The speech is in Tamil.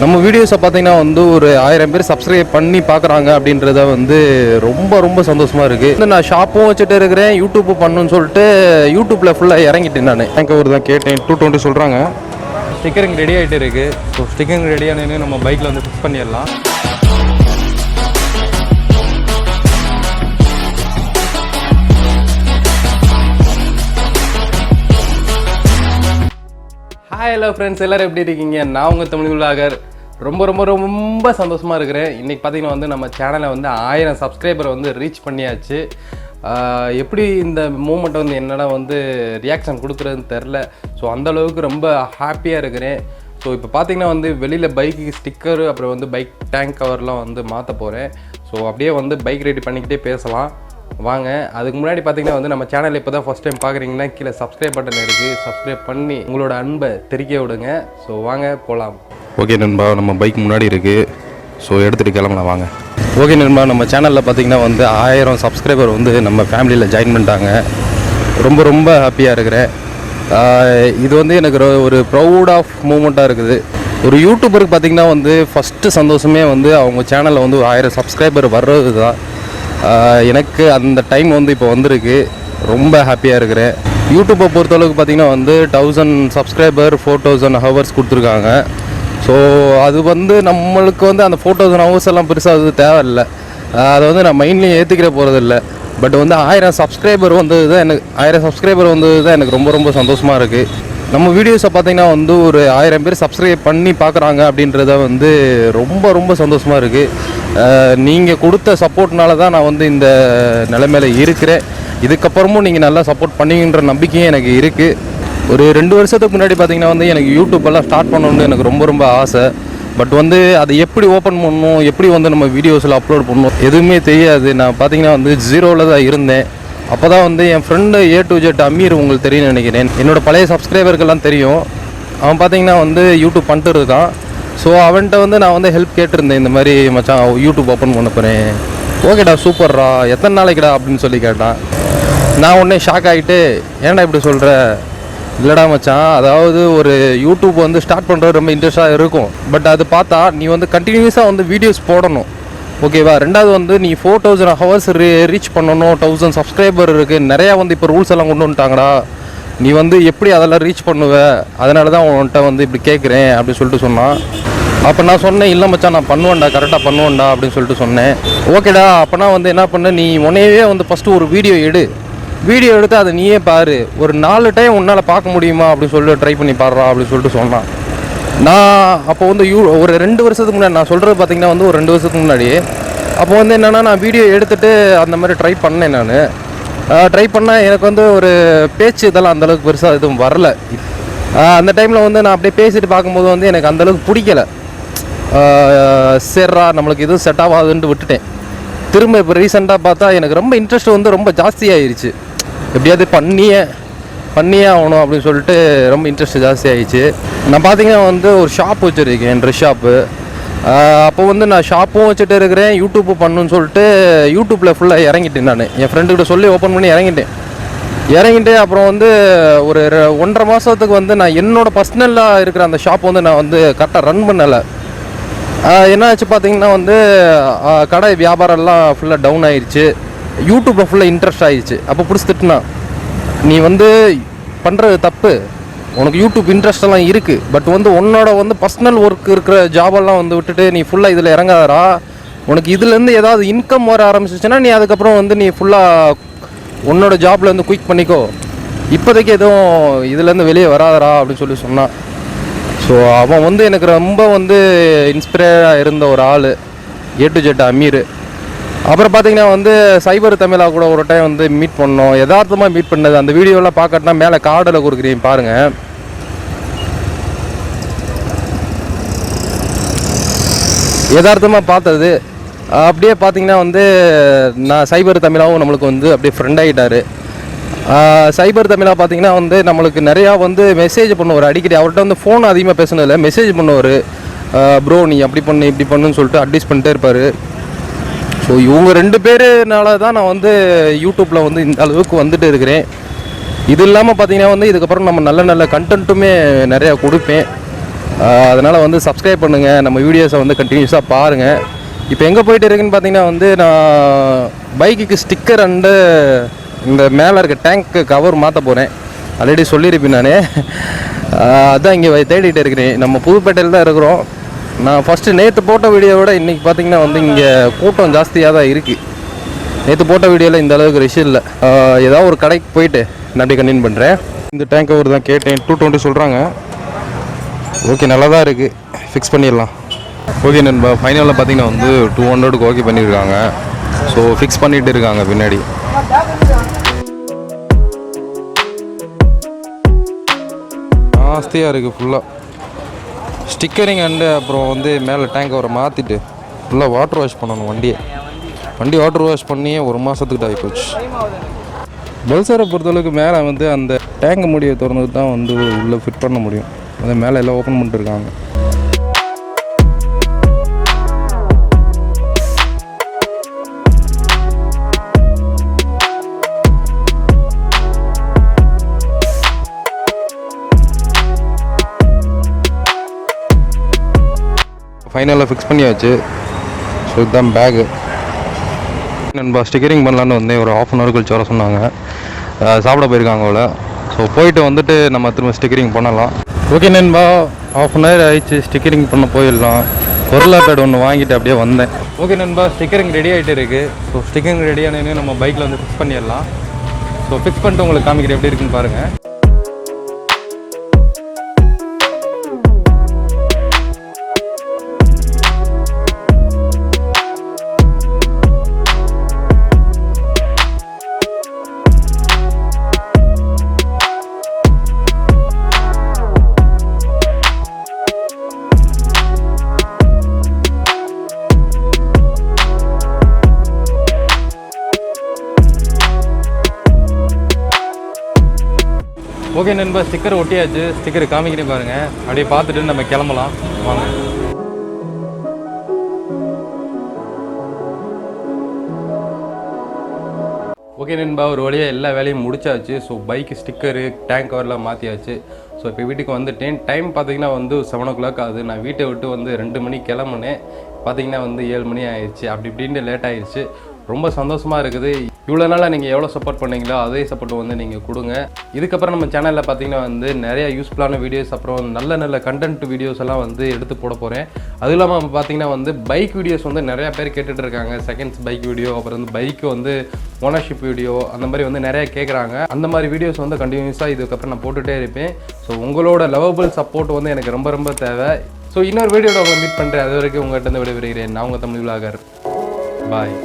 நம்ம வீடியோஸை பார்த்தீங்கன்னா வந்து ஒரு 1000 பேர் சப்ஸ்கிரைப் பண்ணி பார்க்குறாங்க அப்படின்றத வந்து ரொம்ப சந்தோஷமாக இருக்குது. நான் ஷாப்பும் வச்சுட்டு இருக்கிறேன், யூடியூப்பு பண்ணணும்னு சொல்லிட்டு யூடியூப்பில் ஃபுல்லாக இறங்கிட்டேன். நான் எனக்கு ஒரு தான் கேட்டேன், 220 சொல்கிறாங்க. ஸ்டிக்கரிங் ரெடி ஆகிட்டு இருக்குது. ஸோ ஸ்டிக்கரிங் ரெடியானு நம்ம பைக்கில் வந்து ஃபிக்ஸ் பண்ணிடலாம். ஹாய் ஹலோ ஃப்ரெண்ட்ஸ், எல்லோரும் எப்படி இருக்கீங்க? நான் உங்கள் தமிழ் விலாகர். ரொம்ப சந்தோஷமாக இருக்கிறேன். இன்றைக்கி பார்த்தீங்கன்னா வந்து நம்ம சேனலை வந்து 1000 சப்ஸ்கிரைபரை வந்து ரீச் பண்ணியாச்சு. எப்படி இந்த மூமெண்ட்டை வந்து என்னடா வந்து ரியாக்ஷன் கொடுக்குறதுன்னு தெரில. ஸோ அந்தளவுக்கு ரொம்ப ஹாப்பியாக இருக்கிறேன். ஸோ இப்போ பார்த்தீங்கன்னா வந்து வெளியில் பைக்கு ஸ்டிக்கரு அப்புறம் வந்து பைக் டேங்க் கவர்லாம் வந்து மாற்ற போகிறேன். ஸோ அப்படியே வந்து பைக் ரெடி பண்ணிக்கிட்டே பேசலாம் வாங்க. அதுக்கு முன்னாடி பார்த்தீங்கன்னா வந்து நம்ம சேனல் இப்போ தான் ஃபஸ்ட் டைம் பார்க்குறீங்கன்னா கீழே சப்ஸ்கிரைப் பட்டன் இருக்குது, சப்ஸ்கிரைப் பண்ணி உங்களோட அன்பை தெரிக்க விடுங்க. ஸோ வாங்க போகலாம். ஓகே நண்பா, நம்ம பைக் முன்னாடி இருக்குது. ஸோ எடுத்துகிட்டு கிளம்பலாம் வாங்க. ஓகே நண்பா, நம்ம சேனலில் பார்த்தீங்கன்னா வந்து 1000 சப்ஸ்கிரைபர் வந்து நம்ம ஃபேமிலியில் ஜாயின் பண்ணிட்டாங்க. ரொம்ப ஹாப்பியாக இருக்கிறேன். இது வந்து எனக்கு ஒரு ப்ரௌட் ஆஃப் மூமெண்ட்டாக இருக்குது. ஒரு யூடியூபருக்கு பார்த்திங்கன்னா வந்து ஃபஸ்ட்டு சந்தோஷமே வந்து அவங்க சேனலில் வந்து 1000 சப்ஸ்கிரைபர் வர்றது தான். எனக்கு அந்த டைம் வந்து இப்போ வந்திருக்கு. ரொம்ப ஹாப்பியாக இருக்கிறேன். யூடியூப்பை பொறுத்தளவுக்கு பார்த்திங்கன்னா வந்து 1000 சப்ஸ்கிரைபர் 4000 ஹவர்ஸ் கொடுத்துருக்காங்க. ஸோ அது வந்து நம்மளுக்கு வந்து அந்த 4000 ஹவர்ஸ் எல்லாம் பெருசாக அது தேவையில்லை. அதை வந்து நான் மைண்ட்லேயும் ஏற்றிக்கிற போகிறதில்ல. பட் வந்து 1000 சப்ஸ்கிரைபர் வந்தது தான் எனக்கு ரொம்ப சந்தோஷமாக இருக்குது. நம்ம வீடியோஸை பார்த்திங்கன்னா வந்து ஒரு 1000 பேர் சப்ஸ்கிரைப் பண்ணி பார்க்குறாங்க அப்படின்றத வந்து ரொம்ப சந்தோஷமாக இருக்குது. நீங்கள் கொடுத்த சப்போர்ட்னால தான் நான் வந்து இந்த நிலைமையில் இருக்கிறேன். இதுக்கப்புறமும் நீங்கள் நல்லா சப்போர்ட் பண்ணுவீங்கன்ற நம்பிக்கையும் எனக்கு இருக்குது. ஒரு 2 வருஷத்துக்கு முன்னாடி பார்த்திங்கன்னா வந்து எனக்கு யூடியூப்பெல்லாம் ஸ்டார்ட் பண்ணணுன்னு எனக்கு ரொம்ப ஆசை. பட் வந்து அதை எப்படி ஓப்பன் பண்ணணும், எப்படி வந்து நம்ம வீடியோஸில் அப்லோட் பண்ணணும் எதுவுமே தெரியாது. நான் பார்த்திங்கன்னா வந்து 0ல் தான் இருந்தேன். அப்போ தான் வந்து என் friend A to Z Ameer, உங்களுக்கு தெரியும்னு நினைக்கிறேன், என்னோடய பழைய சப்ஸ்கிரைபருக்கெல்லாம் தெரியும். அவன் பார்த்திங்கன்னா வந்து யூடியூப் பண்ணிட்டு இருக்கான். ஸோ அவன்கிட்ட வந்து நான் வந்து ஹெல்ப் கேட்டிருந்தேன், இந்த மாதிரி மச்சான் யூடியூப் ஓப்பன் பண்ண போகிறேன். ஓகேடா சூப்பர்ரா, எத்தனை நாளைக்குடா அப்படின்னு சொல்லி கேட்டான். நான் உடனே ஷாக் ஆகிட்டு, ஏன்டா இப்படி சொல்கிற? இல்லைடா மச்சான், அதாவது ஒரு யூடியூப் வந்து ஸ்டார்ட் பண்ணுறது ரொம்ப இன்ட்ரெஸ்ட்டாக இருக்கும். பட் அது பார்த்தா நீ வந்து கண்டினியூஸாக வந்து வீடியோஸ் போடணும், ஓகேவா? ரெண்டாவது வந்து நீ 4000 ஹவர்ஸ் ரீச் பண்ணணும். 1000 சப்ஸ்கிரைபர் இருக்குது, நிறையா வந்து இப்போ ரூல்ஸ் எல்லாம் கொண்டு வந்துட்டாங்கடா. நீ வந்து எப்படி அதெல்லாம் ரீச் பண்ணுவ? அதனால தான் உன்கிட்ட வந்து இப்படி கேட்குறேன் அப்படின்னு சொல்லிட்டு சொன்னான். அப்போ நான் சொன்னேன், இல்லை மச்சான் நான் பண்ணுவேன்டா, கரெக்டாக பண்ணுவேன்டா அப்படின்னு சொல்லிட்டு சொன்னேன். ஓகேடா, அப்போனா வந்து என்ன பண்ண, நீ உன்னையவே வந்து ஃபஸ்ட்டு ஒரு வீடியோ எடுத்து அதை நீயே பாரு. ஒரு 4 டைம் உன்னால் பார்க்க முடியுமா அப்படின்னு சொல்லிட்டு ட்ரை பண்ணி பாடுறா அப்படின்னு சொல்லிட்டு சொன்னான். நான் அப்போ வந்து ஒரு 2 வருஷத்துக்கு முன்னாடி, நான் சொல்கிறது பார்த்திங்கன்னா வந்து ஒரு 2 வருஷத்துக்கு முன்னாடி, அப்போ வந்து என்னென்னா நான் வீடியோ எடுத்துகிட்டு அந்த மாதிரி ட்ரை பண்ணேன். நான் ட்ரை பண்ணால் எனக்கு வந்து ஒரு பேச்சு இதெல்லாம் அந்தளவுக்கு பெருசாக எதுவும் வரல. அந்த டைமில் வந்து நான் அப்படியே பேசிட்டு பார்க்கும்போது வந்து எனக்கு அந்தளவுக்கு பிடிக்கலை. சரிடா நம்மளுக்கு எதுவும் செட் ஆகாதுன்ட்டு விட்டுட்டேன். திரும்ப இப்போ ரீசெண்டாக பார்த்தா எனக்கு ரொம்ப இன்ட்ரெஸ்ட் வந்து ரொம்ப ஜாஸ்தியாகிடுச்சு. எப்படியாவது பண்ணியே ஆகணும் அப்படின்னு சொல்லிட்டு ரொம்ப இன்ட்ரெஸ்ட் ஜாஸ்தி ஆகிடுச்சு. நான் பார்த்தீங்கன்னா வந்து ஒரு ஷாப் வச்சுருக்கேன், ட்ரெஸ் ஷாப்பு. அப்போ வந்து நான் ஷாப்பும் வச்சுட்டு இருக்கிறேன், யூடியூப்பு பண்ணணுன்னு சொல்லிட்டு யூடியூப்பில் ஃபுல்லாக இறங்கிட்டேன். நான் என் ஃப்ரெண்டுக்கிட்ட சொல்லி ஓப்பன் பண்ணி இறங்கிட்டு அப்புறம் வந்து ஒரு 1.5 மாதத்துக்கு வந்து நான் என்னோடய பர்சனலாக இருக்கிற அந்த ஷாப் வந்து நான் வந்து கரெக்டாக ரன் பண்ணலை. என்ன ஆச்சு பார்த்தீங்கன்னா வந்து கடை வியாபாரம்லாம் ஃபுல்லாக டவுன் ஆகிடுச்சு. யூடியூப்பில் ஃபுல்லாக இன்ட்ரெஸ்ட் ஆகிடுச்சு. அப்போ பிடிச்சி திட்டுனா, நீ வந்து பண்ணுறது தப்பு, உனக்கு யூடியூப் இன்ட்ரெஸ்டெல்லாம் இருக்குது, பட் வந்து உன்னோட வந்து பர்சனல் ஒர்க் இருக்கிற ஜாபெல்லாம் வந்து விட்டுட்டு நீ ஃபுல்லாக இதில் இறங்காதரா. உனக்கு இதுலேருந்து ஏதாவது இன்கம் வர ஆரம்பிச்சிச்சுன்னா நீ அதுக்கப்புறம் வந்து நீ ஃபுல்லாக உன்னோட ஜாப்லேருந்து குயிக் பண்ணிக்கோ, இப்போதைக்கு எதுவும் இதுலேருந்து வெளியே வராதரா அப்படின்னு சொல்லி சொன்னான். ஸோ அவன் வந்து எனக்கு ரொம்ப வந்து இன்ஸ்பிரேடாக இருந்த ஒரு ஆள், A to Z அமீர். அப்புறம் பார்த்தீங்கன்னா வந்து சைபர் தமிழா கூட ஒரு டைம் வந்து மீட் பண்ணோம், யதார்த்தமாக மீட் பண்ணது. அந்த வீடியோலாம் பார்க்கறதுனா மேலே கார்டில் கொடுக்குறீங்க பாருங்கள். யதார்த்தமாக பார்த்தது. அப்படியே பார்த்தீங்கன்னா வந்து நான் சைபர் தமிழாவும் நம்மளுக்கு வந்து அப்படியே ஃப்ரெண்ட் ஆகிட்டார். சைபர் தமிழா பார்த்தீங்கன்னா வந்து நம்மளுக்கு நிறையா வந்து மெசேஜ் பண்ணுவார் அடிக்கடி. அவர்கிட்ட வந்து ஃபோன் அதிகமாக பேசுனதில்லை, மெசேஜ் பண்ணுவார். ப்ரோ நீ அப்படி பண்ணு இப்படி பண்ணுன்னு சொல்லிட்டு அட்வைஸ் பண்ணிட்டே இருப்பார். ஸோ இவங்க 2 பேருனால தான் நான் வந்து யூடியூப்பில் வந்து இந்த அளவுக்கு வந்துட்டு இருக்கிறேன். இது இல்லாமல் பார்த்தீங்கன்னா வந்து இதுக்கப்புறம் நம்ம நல்ல கண்டென்ட்டுமே நிறையா கொடுப்பேன். அதனால் வந்து சப்ஸ்கிரைப் பண்ணுங்கள், நம்ம வீடியோஸை வந்து கண்டினியூஸாக பாருங்கள். இப்போ எங்கே போயிட்டு இருக்குன்னு பார்த்தீங்கன்னா வந்து நான் பைக்குக்கு ஸ்டிக்கர் அண்டு இந்த மேலே இருக்க டேங்க்கு கவர் மாற்ற போகிறேன். ஆல்ரெடி சொல்லியிருப்பேன் நான். அதான் இங்கே தேடிட்டு இருக்கிறேன். நம்ம புதுப்பேட்டையில் தான் இருக்கிறோம். நான் ஃபஸ்ட்டு நேற்று போட்ட வீடியோவோட இன்றைக்கி பார்த்தீங்கன்னா வந்து இங்கே கூட்டம் ஜாஸ்தியாக தான் இருக்குது. நேற்று போட்ட வீடியோவில் இந்த அளவுக்கு ரஷ் இல்லை. ஏதாவது ஒரு கடைக்கு போயிட்டு நான் அப்படியே கண்டினியூ பண்ணுறேன். இந்த டேங்க் கவர் தான் கேட்டேன், 220 சொல்கிறாங்க. ஓகே, நல்லா தான் இருக்குது, ஃபிக்ஸ் பண்ணிடலாம். ஓகே நண்பா, ஃபைனலில் பார்த்தீங்கன்னா வந்து 200க்கு ஓகே பண்ணியிருக்காங்க. ஸோ ஃபிக்ஸ் பண்ணிகிட்டு இருக்காங்க பின்னாடி. ஜாஸ்தியாக இருக்குது ஃபுல்லாக ஸ்டிக்கரிங் அண்டு அப்புறம் வந்து மேலே டேங்க் கவரை மாற்றிட்டு ஃபுல்லாக வாட்டர் வாஷ் பண்ணணும். வண்டி வாட்டர் வாஷ் பண்ணியே 1 மாதத்துக்கிட்ட ஆகிப்போச்சு. பல்சரை பொறுத்தளவுக்கு மேலே வந்து அந்த டேங்க் முடியை திறந்து தான் வந்து உள்ளே ஃபிட் பண்ண முடியும். அதை மேலே எல்லாம் ஓப்பன் பண்ணிட்டுருக்காங்க. ஃபைனலாக ஃபிக்ஸ் பண்ணியாச்சு. ஸோ இதுதான் பேகு. நண்பா ஸ்டிக்கரிங் பண்ணலான்னு வந்தேன். ஒரு 1/2 hour கழிச்சு வர சொன்னாங்க. சாப்பிட போயிருக்காங்க அவளை. ஸோ போயிட்டு வந்துட்டு நம்ம திரும்ப ஸ்டிக்கரிங் பண்ணலாம். ஓகே நண்பா, 1/2 hour ஆயிடுச்சு. ஸ்டிக்கரிங் பண்ண போயிடலாம். பொருளா பேட் ஒன்று வாங்கிட்டு அப்படியே வந்தேன். ஓகே நண்பா, ஸ்டிக்கரிங் ரெடி ஆகிட்டு இருக்குது. ஸோ ஸ்டிக்கரிங் ரெடியானே நம்ம பைக்கில் வந்து ஃபிக்ஸ் பண்ணிடலாம். ஸோ ஃபிக்ஸ் பண்ணிட்டு உங்களுக்கு காமிக்கிற எப்படி இருக்குன்னு பாருங்கள். ஓகே நண்பா, ஸ்டிக்கர் ஒட்டியாச்சு. ஸ்டிக்கர் காமிக்கிறேன் பாருங்கள். அப்படியே பார்த்துட்டு நம்ம கிளம்பலாம் வாங்க. ஓகே நண்பா, ஒரு வழியாக எல்லா வேலையும் முடிச்சாச்சு. ஸோ பைக்கு ஸ்டிக்கரு டேங்க் கவர்லாம் மாற்றியாச்சு. ஸோ இப்போ வீட்டுக்கு வந்துட்டேன். டைம் பார்த்தீங்கன்னா வந்து 7 o'clock ஆகுது. நான் வீட்டை விட்டு வந்து 2 மணிக்கு கிளம்புனேன். பார்த்தீங்கன்னா வந்து 7 மணி ஆயிடுச்சு. அப்படி இப்படின்ட்டு லேட் ஆயிடுச்சு. ரொம்ப சந்தோஷமாக இருக்குது. இவ்வளோ நாளாக நீங்கள் எவ்வளோ சப்போர்ட் பண்ணீங்களோ அதே சப்போர்ட் வந்து நீங்கள் கொடுங்க. இதுக்கப்புறம் நம்ம சேனலில் பார்த்தீங்கன்னா வந்து நிறையா யூஸ்ஃபுல்லான வீடியோஸ், அப்புறம் நல்ல கண்டென்ட் வீடியோஸ் எல்லாம் வந்து எடுத்து போட போகிறேன். அதுவும் இல்லாமல் பார்த்தீங்கன்னா வந்து பைக் வீடியோஸ் வந்து நிறையா பேர் கேட்டுட்டு இருக்காங்க. செகண்ட்ஸ் பைக் வீடியோ, அப்புறம் வந்து பைக்கு வந்து ஓனர்ஷிப் வீடியோ, அந்த மாதிரி வந்து நிறையா கேட்குறாங்க. அந்த மாதிரி வீடியோஸ் வந்து கண்டினியூஸாக இதுக்கப்புறம் நான் போட்டுகிட்டே இருப்பேன். ஸோ உங்களோட லவபிள் சப்போர்ட் வந்து எனக்கு ரொம்ப தேவை. ஸோ இன்னொரு வீடியோவில் உங்களை மீட் பண்ணுறேன். அது வரைக்கும் உங்கள்கிட்ட விடைபெறுகிறேன். நான் உங்கள் தமிழ் விலாகர். பாய்.